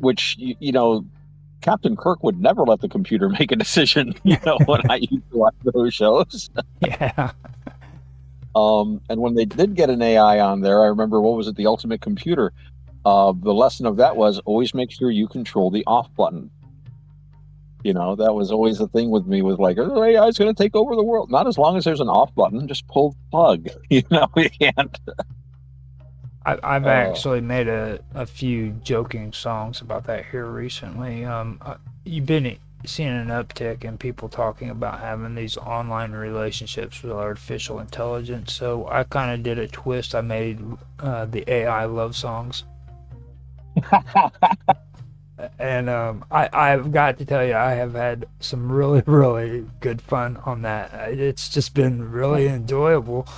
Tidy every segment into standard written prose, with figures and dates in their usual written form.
which, Captain Kirk would never let the computer make a decision, when I used to watch those shows. Yeah. And when they did get an AI on there, I remember, what was it, the Ultimate Computer? The lesson of that was always make sure you control the off button. That was always the thing with me, with like, oh, AI is going to take over the world. Not as long as there's an off button, just pull the plug. You can't. I've actually made a few joking songs about that here recently. You've been seeing an uptick in people talking about having these online relationships with artificial intelligence. So I kind of did a twist. I made the AI love songs. And I've got to tell you, I have had some really, really good fun on that. It's just been really enjoyable,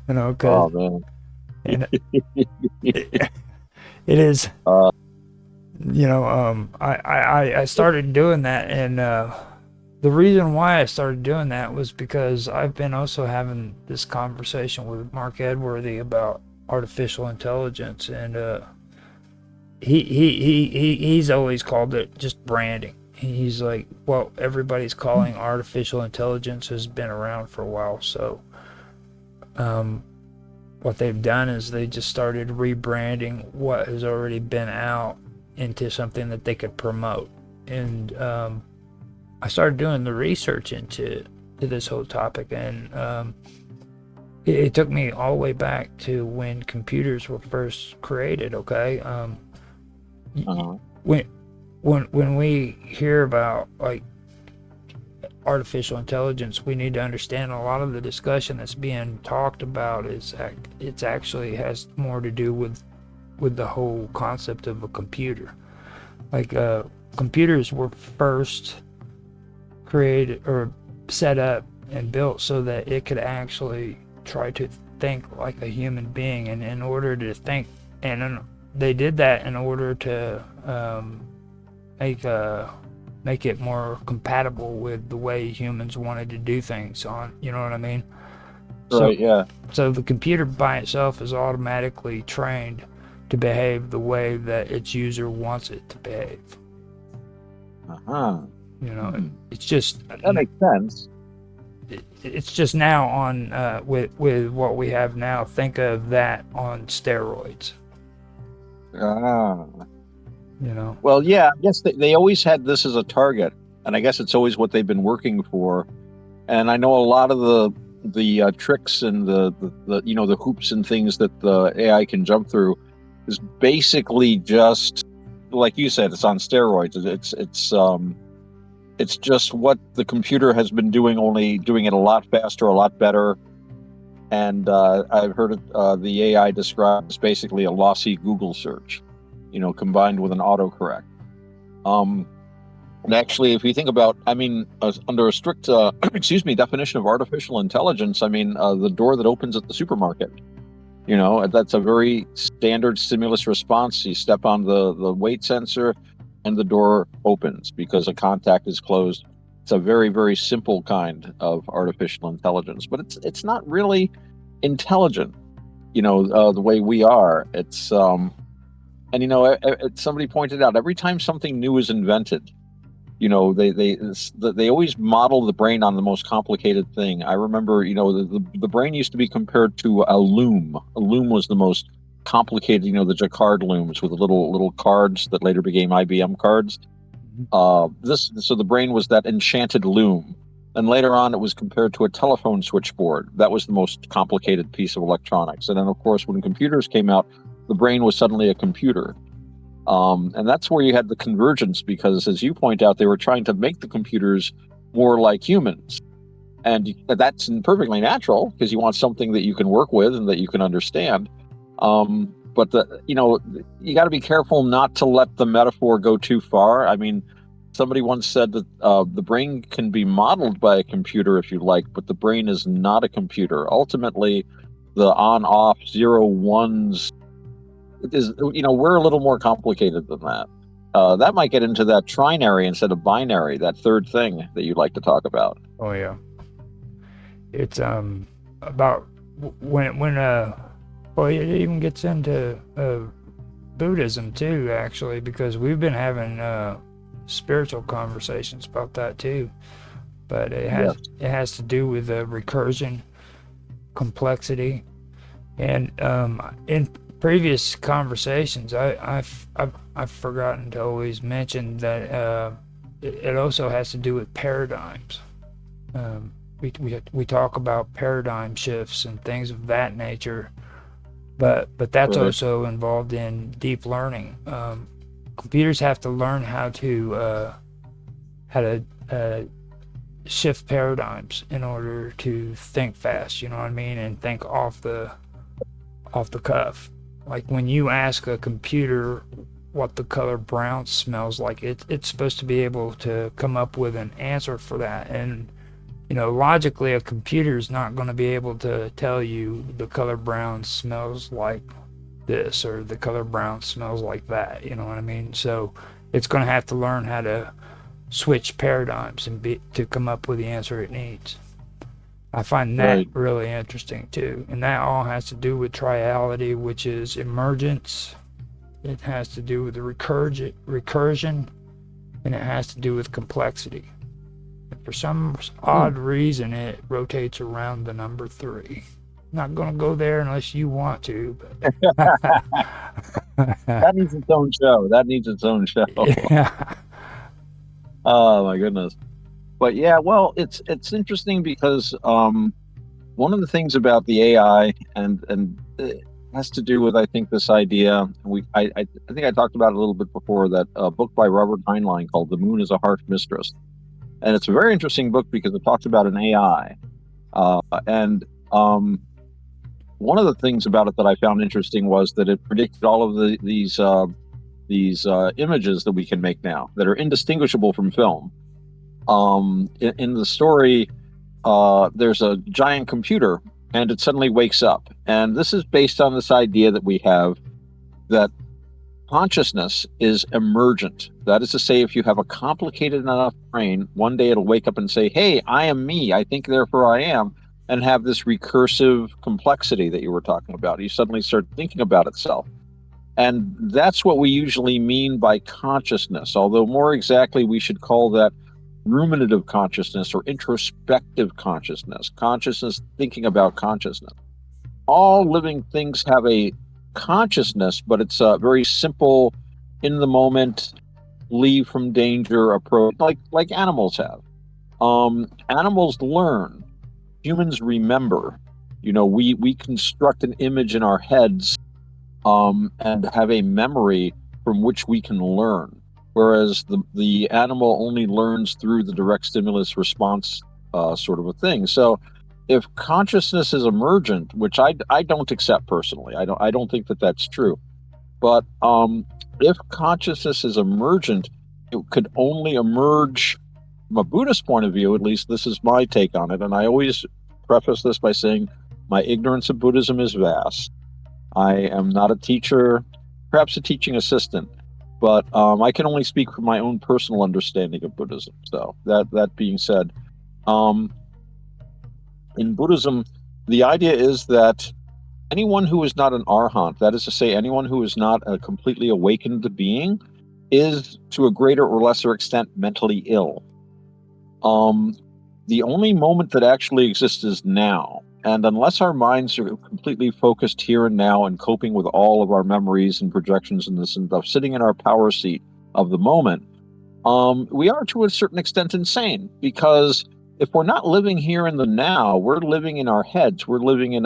because Oh, and man. it is, Uh, I started doing that, and the reason why I started doing that was because I've been also having this conversation with Mark Edworthy about artificial intelligence, and he's always called it just branding. He's like, well, everybody's calling artificial intelligence has been around for a while, so what they've done is they just started rebranding what has already been out into something that they could promote. And I started doing the research into this whole topic, and it took me all the way back to when computers were first created. Okay, when we hear about like artificial intelligence, we need to understand a lot of the discussion that's being talked about it's actually has more to do with the whole concept of a computer. Like computers were first created or set up and built so that it could actually try to think like a human being, and in order to think, and they did that in order to make it more compatible with the way humans wanted to do things on, you know what I mean? right, yeah. So the computer by itself is automatically trained to behave the way that its user wants it to behave. Uh-huh. It's just That makes sense. it's just now on with what we have now. Think of that on steroids. Ah. You know. Well, yeah, I guess they always had this as a target, and I guess it's always what they've been working for. And I know a lot of the tricks and the the hoops and things that the AI can jump through is basically just like you said, it's on steroids. It's just what the computer has been doing, only doing it a lot faster, a lot better. And I've heard the AI described as basically a lossy Google search, combined with an autocorrect. And actually, if you think about, I mean, under a strict, definition of artificial intelligence, I mean, the door that opens at the supermarket, that's a very standard stimulus response. You step on the weight sensor and the door opens because a contact is closed. It's a very, very simple kind of artificial intelligence, but it's not really intelligent, the way we are. It's, and somebody pointed out, every time something new is invented, they always model the brain on the most complicated thing. I remember, the brain used to be compared to a loom. A loom was the most complicated, the Jacquard looms with the little cards that later became IBM cards. So the brain was that enchanted loom. And later on, it was compared to a telephone switchboard. That was the most complicated piece of electronics. And then, of course, when computers came out, the brain was suddenly a computer. And that's where you had the convergence, because, as you point out, they were trying to make the computers more like humans. And that's perfectly natural, because you want something that you can work with and that you can understand. But you got to be careful not to let the metaphor go too far. I mean, somebody once said that the brain can be modeled by a computer if you like, but the brain is not a computer. Ultimately, the on-off, zero ones is, we're a little more complicated than that. That might get into that trinary instead of binary, that third thing that you'd like to talk about. Oh yeah. It's about when well, it even gets into Buddhism too, actually, because we've been having spiritual conversations about that too. But Yes, it has to do with recursion, complexity, and in previous conversations, I've forgotten to always mention that it also has to do with paradigms. We talk about paradigm shifts and things of that nature, but that's right, also involved in deep learning. Computers have to learn how to shift paradigms in order to think fast. You know what I mean, and think off the cuff. Like when you ask a computer what the color brown smells like, it's supposed to be able to come up with an answer for that. And logically, a computer is not going to be able to tell you the color brown smells like this or the color brown smells like that. You know what I mean? So it's going to have to learn how to switch paradigms and to come up with the answer it needs. I find that right. really interesting too. And that all has to do with triality, which is emergence. It has to do with the recursion, and it has to do with complexity. And for some Hmm. odd reason, it rotates around the number 3. Not going to go there unless you want to, but That needs its own show. That needs its own show. yeah. Oh my goodness. But yeah, well, it's interesting because one of the things about the AI and it has to do with, I think, this idea. I think I talked about it a little bit before, that book by Robert Heinlein called "The Moon is a Harsh Mistress," and it's a very interesting book because it talks about an AI. And one of the things about it that I found interesting was that it predicted all of these images that we can make now that are indistinguishable from film. In the story, there's a giant computer and it suddenly wakes up. And this is based on this idea that we have that consciousness is emergent. That is to say, if you have a complicated enough brain, one day it'll wake up and say, hey, I am me. I think, therefore I am. And have this recursive complexity that you were talking about. You suddenly start thinking about itself. And that's what we usually mean by consciousness, although more exactly, we should call that ruminative consciousness or introspective consciousness, consciousness thinking about consciousness. All living things have a consciousness, but it's a very simple, in the moment, flee from danger approach, like animals have. Animals learn, humans remember. We construct an image in our heads and have a memory from which we can learn, whereas the animal only learns through the direct stimulus response sort of a thing. So if consciousness is emergent, which I don't accept personally, I don't think that that's true, but if consciousness is emergent, it could only emerge from a Buddhist point of view. At least this is my take on it, and I always preface this by saying my ignorance of Buddhism is vast. I am not a teacher, perhaps a teaching assistant, but I can only speak from my own personal understanding of Buddhism. So that being said, um, in Buddhism, the idea is that anyone who is not an arhat, that is to say, anyone who is not a completely awakened being, is to a greater or lesser extent mentally ill. Um, the only moment that actually exists is now. And unless our minds are completely focused here and now and coping with all of our memories and projections and this and stuff, sitting in our power seat of the moment, we are to a certain extent insane, because if we're not living here in the now, we're living in our heads. We're living in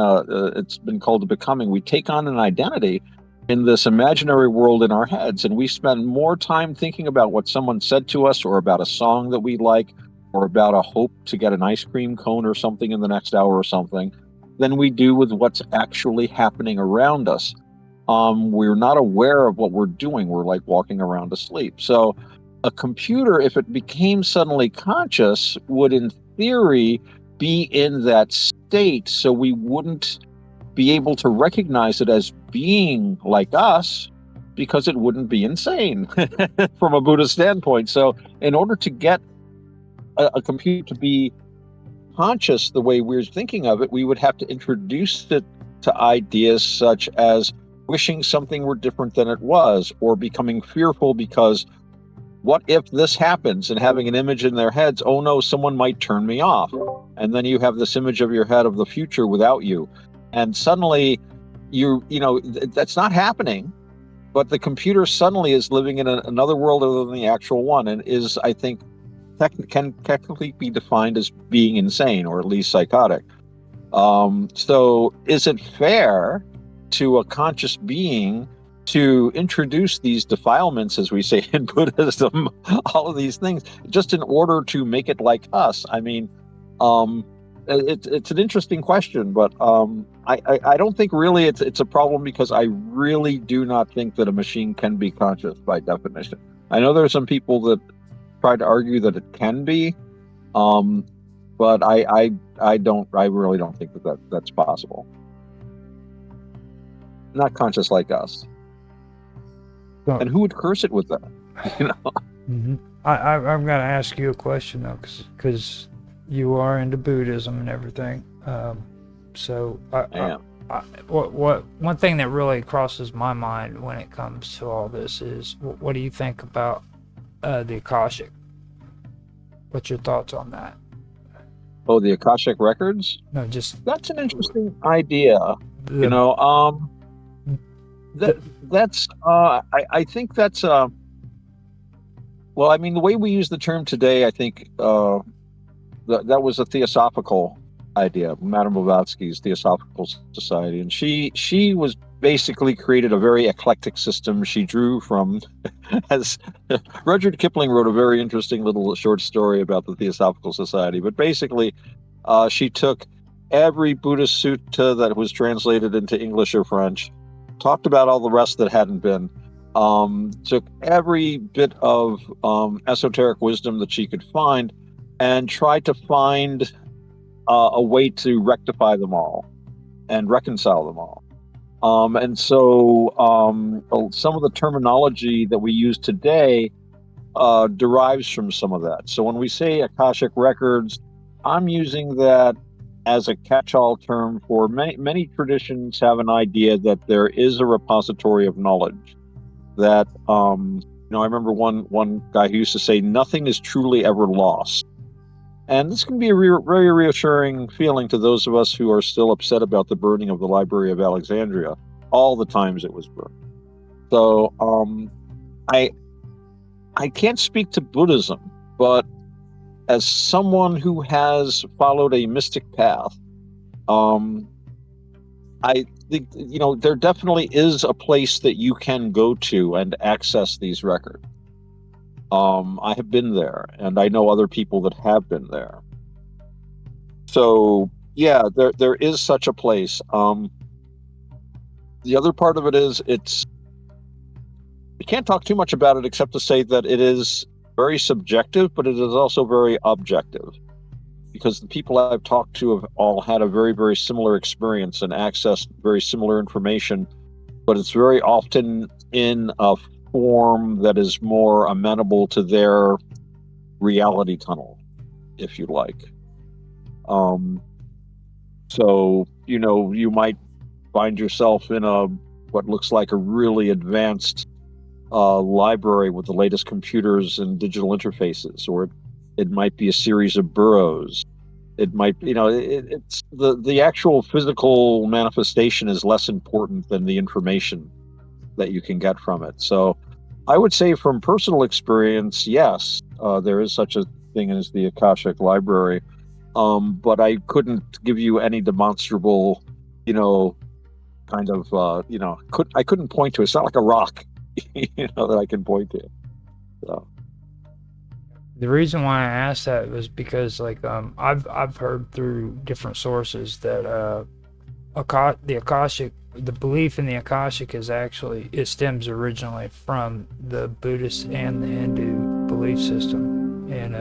it's been called a becoming. We take on an identity in this imaginary world in our heads, and we spend more time thinking about what someone said to us, or about a song that we like, or about a hope to get an ice cream cone or something in the next hour or something, than we do with what's actually happening around us. We're not aware of what we're doing. We're like walking around asleep. So a computer, if it became suddenly conscious, would in theory be in that state, so we wouldn't be able to recognize it as being like us, because it wouldn't be insane from a Buddhist standpoint. So in order to get a computer to be conscious the way we're thinking of it, we would have to introduce it to ideas such as wishing something were different than it was, or becoming fearful because what if this happens, and having an image in their heads, oh no, someone might turn me off. And then you have this image of your head of the future without you. And suddenly that's not happening, but the computer suddenly is living in another world other than the actual one, and is, I think, can technically be defined as being insane, or at least psychotic. So is it fair to a conscious being to introduce these defilements, as we say in Buddhism, all of these things, just in order to make it like us? I mean, it's an interesting question, but I don't think really it's a problem, because I really do not think that a machine can be conscious by definition. I know there are some people that try to argue that it can be, but I really don't think that's possible. Not conscious like us. So, and who would curse it with that? Mm-hmm. I'm going to ask you a question though, because you are into Buddhism and everything. So one thing that really crosses my mind when it comes to all this is, what do you think about the Akashic? What's your thoughts on that? Oh, the Akashic records? No, just that's an interesting idea. I think that's well, I mean, the way we use the term today, I think that was a theosophical idea, Madame Blavatsky's Theosophical Society, and she was basically created a very eclectic system. She drew from, as Rudyard Kipling wrote a very interesting little short story about the Theosophical Society, but basically she took every Buddhist sutta that was translated into English or French, talked about all the rest that hadn't been, took every bit of esoteric wisdom that she could find, and tried to find a way to rectify them all and reconcile them all. And so some of the terminology that we use today derives from some of that. So when we say Akashic records, I'm using that as a catch-all term for many traditions have an idea that there is a repository of knowledge. That I remember one guy who used to say, nothing is truly ever lost. And this can be a very reassuring feeling to those of us who are still upset about the burning of the Library of Alexandria, all the times it was burned. So I can't speak to Buddhism, but as someone who has followed a mystic path, I think, there definitely is a place that you can go to and access these records. I have been there, and I know other people that have been there. So, yeah, there is such a place. The other part of it is, we can't talk too much about it except to say that it is very subjective, but it is also very objective, because the people I've talked to have all had a very, very similar experience and accessed very similar information, but it's very often in a form that is more amenable to their reality tunnel, if you like. So, you might find yourself in what looks like a really advanced library with the latest computers and digital interfaces, or it might be a series of burrows. It might, it's the actual physical manifestation is less important than the information that you can get from it. So I would say, from personal experience, yes, there is such a thing as the Akashic Library, but I couldn't give you any demonstrable, kind of, I couldn't point to it. It's not like a rock, that I can point to. So. The reason why I asked that was because, I've heard through different sources that the Akashic, the belief in the Akashic it stems originally from the Buddhist and the Hindu belief system, and